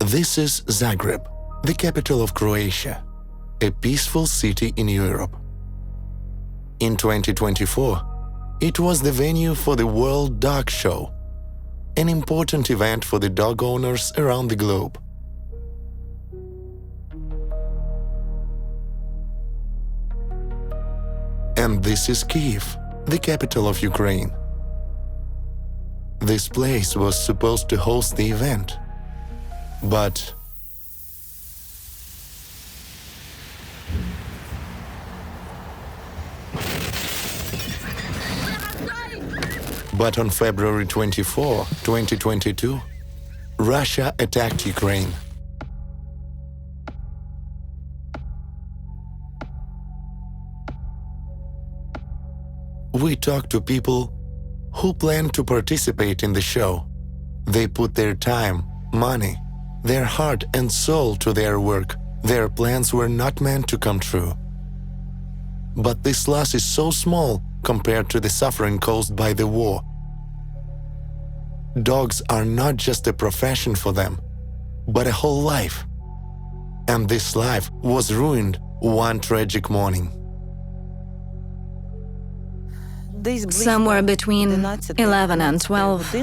This is Zagreb, the capital of Croatia, a peaceful city in Europe. In 2024, it was the venue for the World Dog Show, an important event for the dog owners around the globe. And this is Kyiv, the capital of Ukraine. This place was supposed to host the event, but on February 24, 2022, Russia attacked Ukraine. We talked to people who planned to participate in the show. They put their time, money, their heart and soul to their work. Their plans were not meant to come true. But this loss is so small compared to the suffering caused by the war. Dogs are not just a profession for them, but a whole life. And this life was ruined one tragic morning. Somewhere between 11 and 12,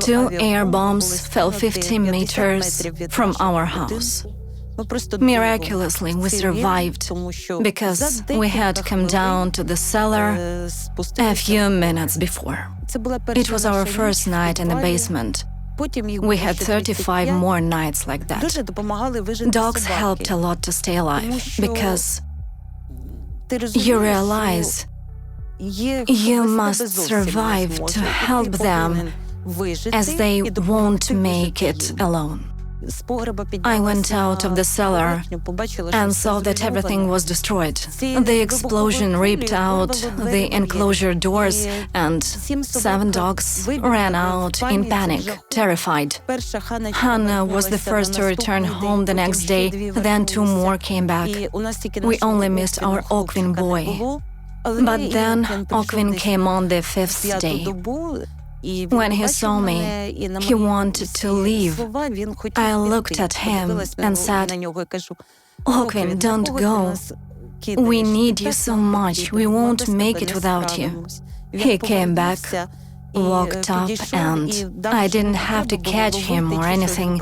2 air bombs fell 50 meters from our house. Miraculously, we survived because we had come down to the cellar a few minutes before. It was our first night in the basement. We had 35 more nights like that. Dogs helped a lot to stay alive because you realize you must survive to help them, as they won't make it alone. I went out of the cellar and saw that everything was destroyed. The explosion ripped out the enclosure doors, and 7 dogs ran out in panic, terrified. Hannah was the first to return home the next day, then 2 more came back. We only missed our Okvin boy. But then Okvin came on the 5th day. When he saw me, he wanted to leave. I looked at him and said, "Okvin, don't go. We need you so much. We won't make it without you." He came back, walked up, and I didn't have to catch him or anything.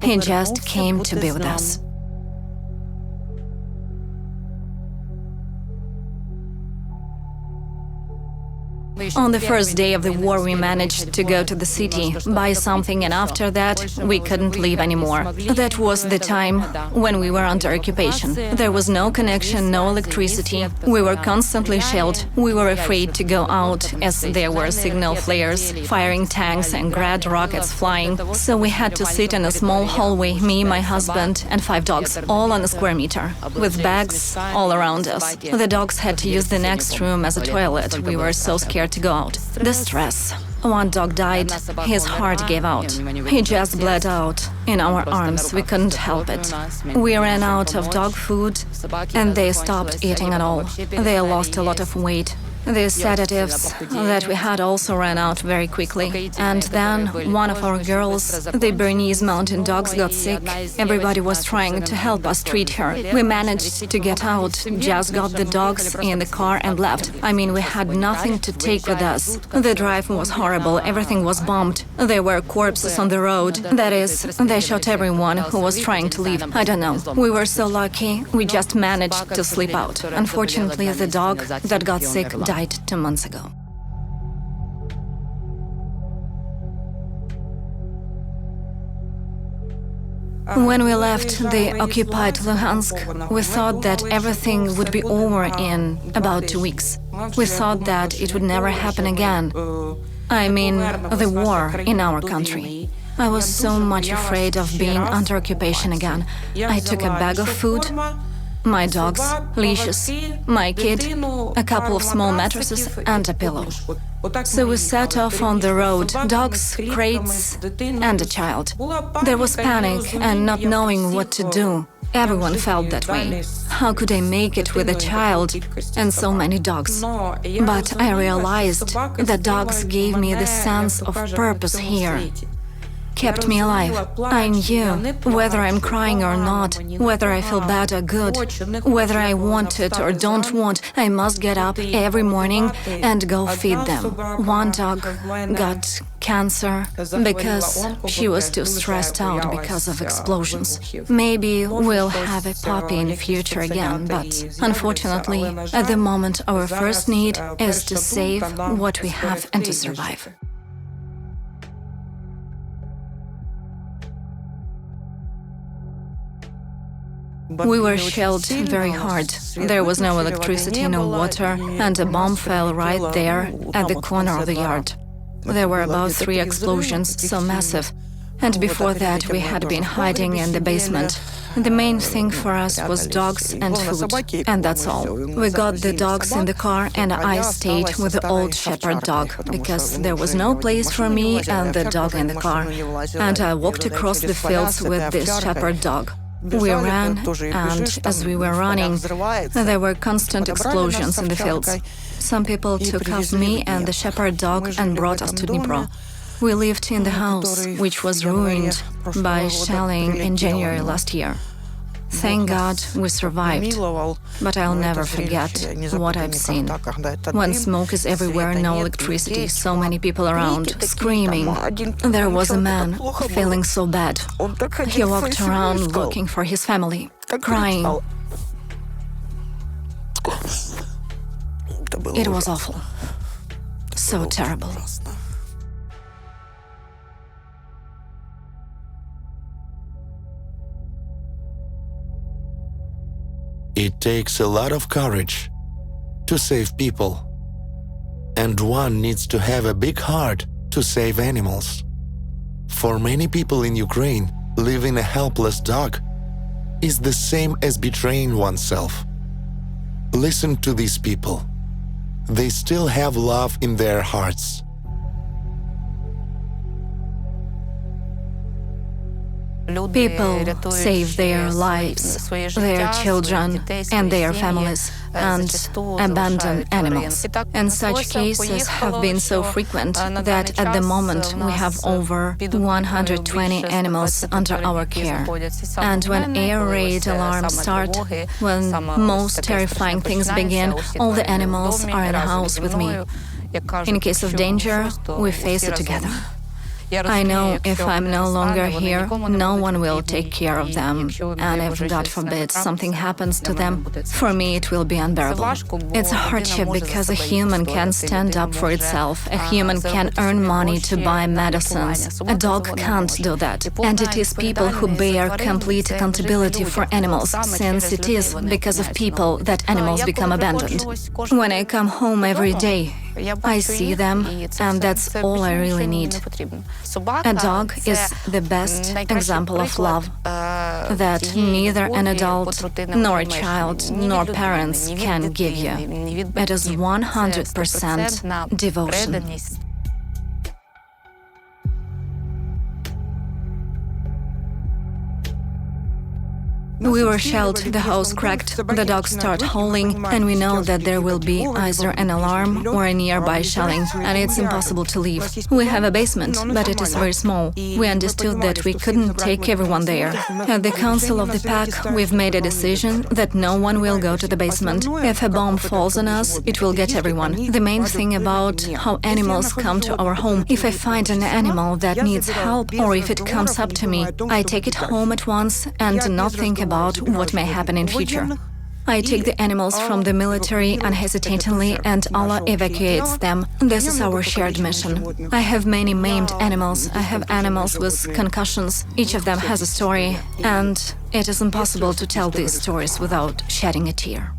He just came to be with us. On the first day of the war, we managed to go to the city, buy something, and after that, we couldn't leave anymore. That was the time when we were under occupation. There was no connection, no electricity. We were constantly shelled. We were afraid to go out, as there were signal flares, firing tanks and Grad rockets flying. So we had to sit in a small hallway, me, my husband, and 5 dogs, all on a square meter, with bags all around us. The dogs had to use the next room as a toilet. We were so scared to go out. The stress. 1 dog died, his heart gave out. He just bled out in our arms, we couldn't help it. We ran out of dog food and they stopped eating at all. They lost a lot of weight. The sedatives that we had also ran out very quickly. And then one of our girls, the Bernese mountain dogs, got sick. Everybody was trying to help us treat her. We managed to get out, just got the dogs in the car and left. I mean, we had nothing to take with us. The drive was horrible, everything was bombed. There were corpses on the road. That is, they shot everyone who was trying to leave. I don't know. We were so lucky, we just managed to sleep out. Unfortunately, the dog that got sick died 2 months ago. When we left the occupied Luhansk, we thought that everything would be over in about 2 weeks. We thought that it would never happen again. I mean, the war in our country. I was so much afraid of being under occupation again. I took a bag of food, my dogs, leashes, my kid, a couple of small mattresses and a pillow. So we set off on the road, dogs, crates and a child. There was panic and not knowing what to do. Everyone felt that way. How could I make it with a child and so many dogs? But I realized that dogs gave me the sense of purpose here. kept me alive. I knew whether I'm crying or not, whether I feel bad or good, whether I want it or don't want, I must get up every morning and go feed them. One dog got cancer because she was too stressed out because of explosions. Maybe we'll have a puppy in the future again, but unfortunately, at the moment, our first need is to save what we have and to survive. We were shelled very hard. There was no electricity, no water, and a bomb fell right there at the corner of the yard. There were about 3 explosions, so massive. And before that, we had been hiding in the basement. The main thing for us was dogs and food, and that's all. We got the dogs in the car, and I stayed with the old shepherd dog, because there was no place for me and the dog in the car. And I walked across the fields with this shepherd dog. We ran, and as we were running, there were constant explosions in the fields. Some people took off me and the shepherd dog and brought us to Dnipro. We lived in the house, which was ruined by shelling in January last year. Thank God we survived, but I'll never forget what I've seen. When smoke is everywhere, no electricity, so many people around, screaming. There was a man feeling so bad. He walked around looking for his family, crying. It was awful. So terrible. It takes a lot of courage to save people, and one needs to have a big heart to save animals. For many people in Ukraine, leaving a helpless dog is the same as betraying oneself. Listen to these people. They still have love in their hearts. People save their lives, their children, and their families, and abandon animals. And such cases have been so frequent that at the moment we have over 120 animals under our care. And when air raid alarms start, when most terrifying things begin, all the animals are in the house with me. In case of danger, we face it together. I know if I'm no longer here, no one will take care of them, and if, God forbid, something happens to them, for me it will be unbearable. It's a hardship because a human can stand up for itself, a human can earn money to buy medicines. A dog can't do that. And it is people who bear complete accountability for animals, since it is because of people that animals become abandoned. When I come home every day, I see them, and that's all I really need. A dog is the best example of love that neither an adult, nor a child, nor parents can give you. It is 100% devotion. We were shelled, the house cracked, the dogs start howling, and we know that there will be either an alarm or a nearby shelling, and it's impossible to leave. We have a basement, but it is very small. We understood that we couldn't take everyone there. At the council of the pack, we've made a decision that no one will go to the basement. If a bomb falls on us, it will get everyone. The main thing about how animals come to our home, if I find an animal that needs help, or if it comes up to me, I take it home at once and do not think about what may happen in future. I take the animals from the military unhesitatingly, and Allah evacuates them. This is our shared mission. I have many maimed animals. I have animals with concussions. Each of them has a story, and it is impossible to tell these stories without shedding a tear.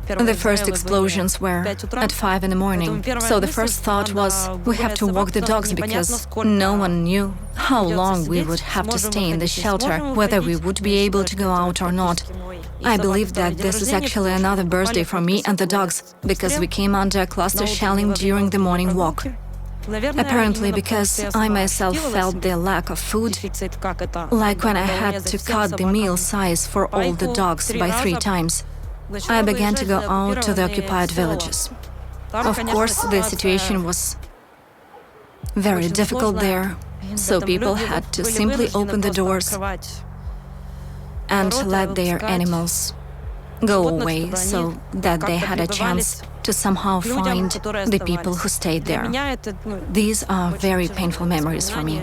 The first explosions were at 5 in the morning, so the first thought was, we have to walk the dogs because no one knew how long we would have to stay in the shelter, whether we would be able to go out or not. I believe that this is actually another birthday for me and the dogs, because we came under cluster shelling during the morning walk. Apparently because I myself felt the lack of food, like when I had to cut the meal size for all the dogs by 3 times. I began to go out to the occupied villages. Of course, the situation was very difficult there, so people had to simply open the doors and let their animals go away so that they had a chance to somehow find the people who stayed there. These are very painful memories for me.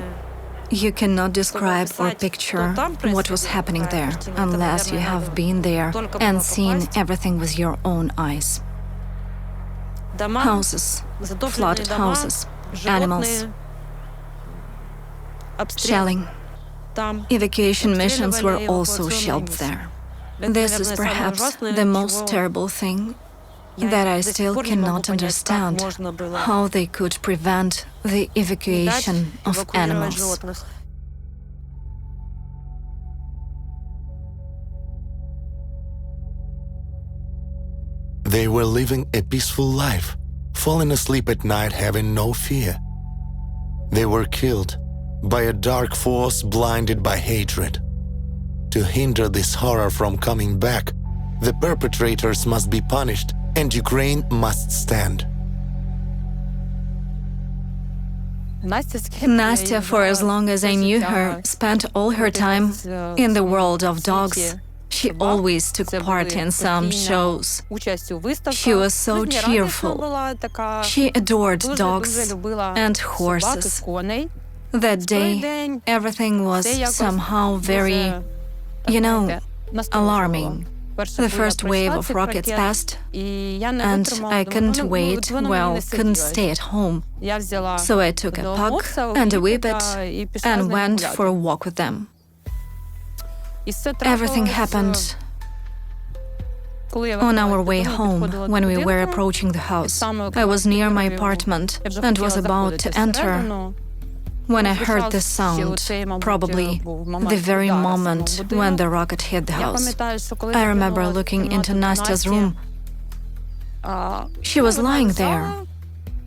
You cannot describe or picture what was happening there unless you have been there and seen everything with your own eyes. Houses, flooded houses, animals, shelling. Evacuation missions were also shelved there. This is perhaps the most terrible thing that I still cannot understand, how they could prevent the evacuation of animals. They were living a peaceful life, falling asleep at night having no fear. They were killed by a dark force blinded by hatred. To hinder this horror from coming back, the perpetrators must be punished and Ukraine must stand. Nastya, for as long as I knew her, spent all her time in the world of dogs. She always took part in some shows. She was so cheerful. She adored dogs and horses. That day, everything was somehow very, alarming. The first wave of rockets passed, and I couldn't wait, couldn't stay at home. So I took a pug and a whippet and went for a walk with them. Everything happened on our way home when we were approaching the house. I was near my apartment and was about to enter when I heard the sound, probably the very moment when the rocket hit the house. I remember looking into Nastya's room. She was lying there.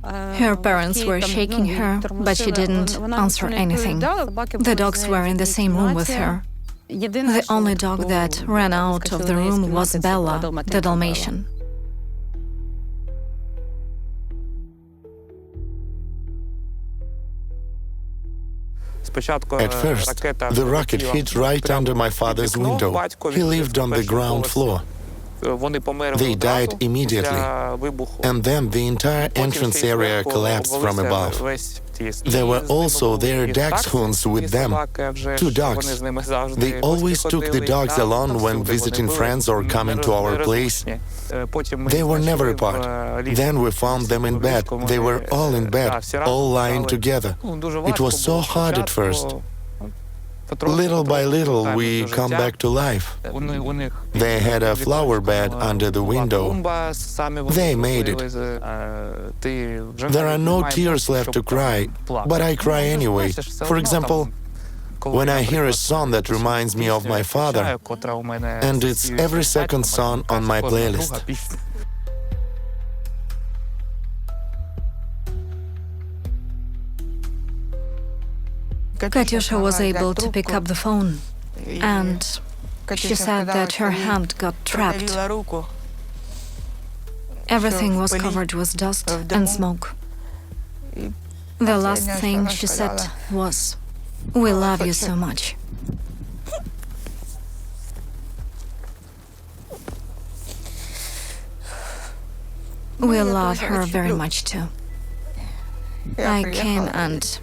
Her parents were shaking her, but she didn't answer anything. The dogs were in the same room with her. The only dog that ran out of the room was Bella, the Dalmatian. At first, the rocket hit right under my father's window. He lived on the ground floor. They died immediately, and then the entire entrance area collapsed from above. There were also their dachshunds with them, 2 dogs. They always took the dogs along when visiting friends or coming to our place. They were never apart. Then we found them in bed. They were all in bed, all lying together. It was so hard at first. Little by little, we come back to life. They had a flower bed under the window. They made it. There are no tears left to cry, but I cry anyway. For example, when I hear a song that reminds me of my father, and it's every second song on my playlist. Katyusha was able to pick up the phone, and she said that her hand got trapped. Everything was covered with dust and smoke. The last thing she said was, "We love you so much." We love her very much too. I came and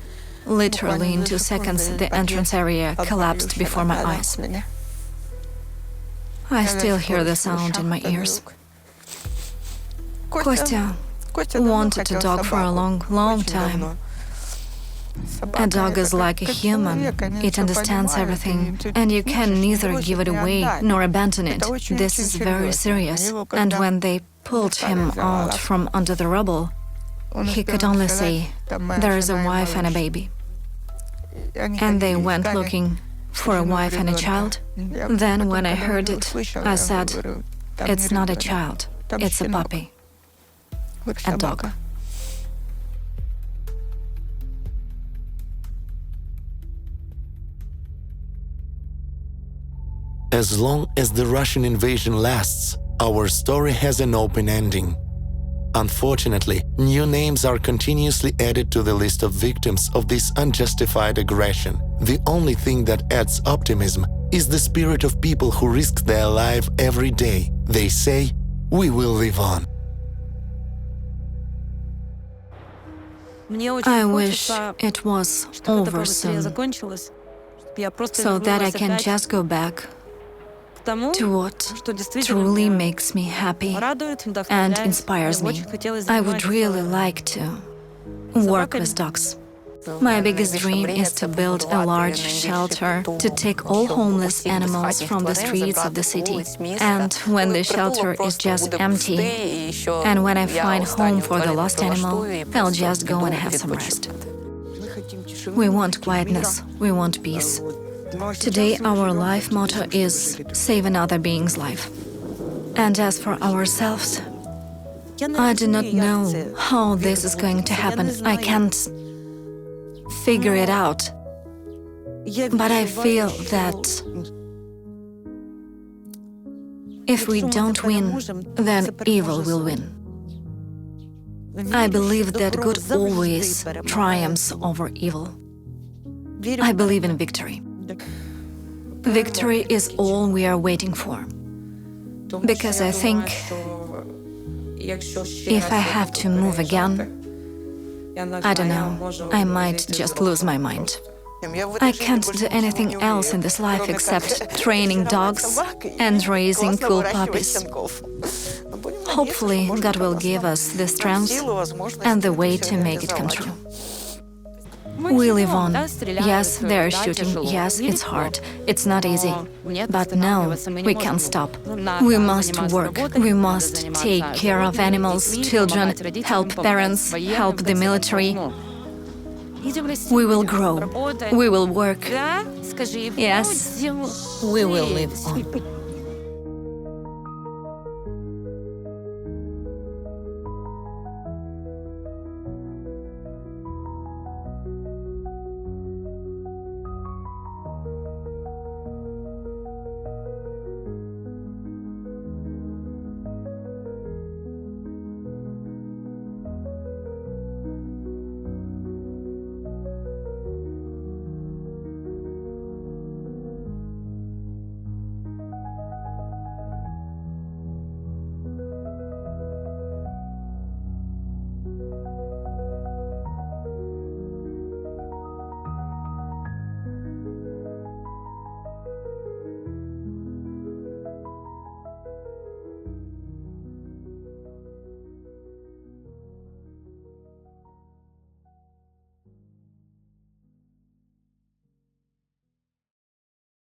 literally in 2 seconds, the entrance area collapsed before my eyes. I still hear the sound in my ears. Kostya wanted a dog for a long time. A dog is like a human. It understands everything, and you can neither give it away nor abandon it. This is very serious. And when they pulled him out from under the rubble, he could only say, "There is a wife and a baby." And they went looking for a wife and a child. Then when I heard it, I said, "It's not a child, it's a puppy, a dog." As long as the Russian invasion lasts, Our story has an open ending. Unfortunately, new names are continuously added to the list of victims of this unjustified aggression. The only thing that adds optimism is the spirit of people who risk their life every day. They say, "We will live on." I wish it was over soon, so that I can just go back to what truly makes me happy and inspires me. I would really like to work with dogs. My biggest dream is to build a large shelter to take all homeless animals from the streets of the city. And when the shelter is just empty, and when I find home for the lost animal, I'll just go and have some rest. We want quietness, we want peace. Today our life motto is save another being's life. And as for ourselves, I do not know how this is going to happen. I can't figure it out. But I feel that if we don't win, then evil will win. I believe that good always triumphs over evil. I believe in victory. Victory is all we are waiting for. Because I think if I have to move again, I don't know, I might just lose my mind. I can't do anything else in this life except training dogs and raising cool puppies. Hopefully, God will give us the strength and the way to make it come true. We live on. Yes, they're shooting. Yes, it's hard. It's not easy. But no, we can't stop. We must work. We must take care of animals, children, help parents, help the military. We will grow. We will work. Yes, we will live on.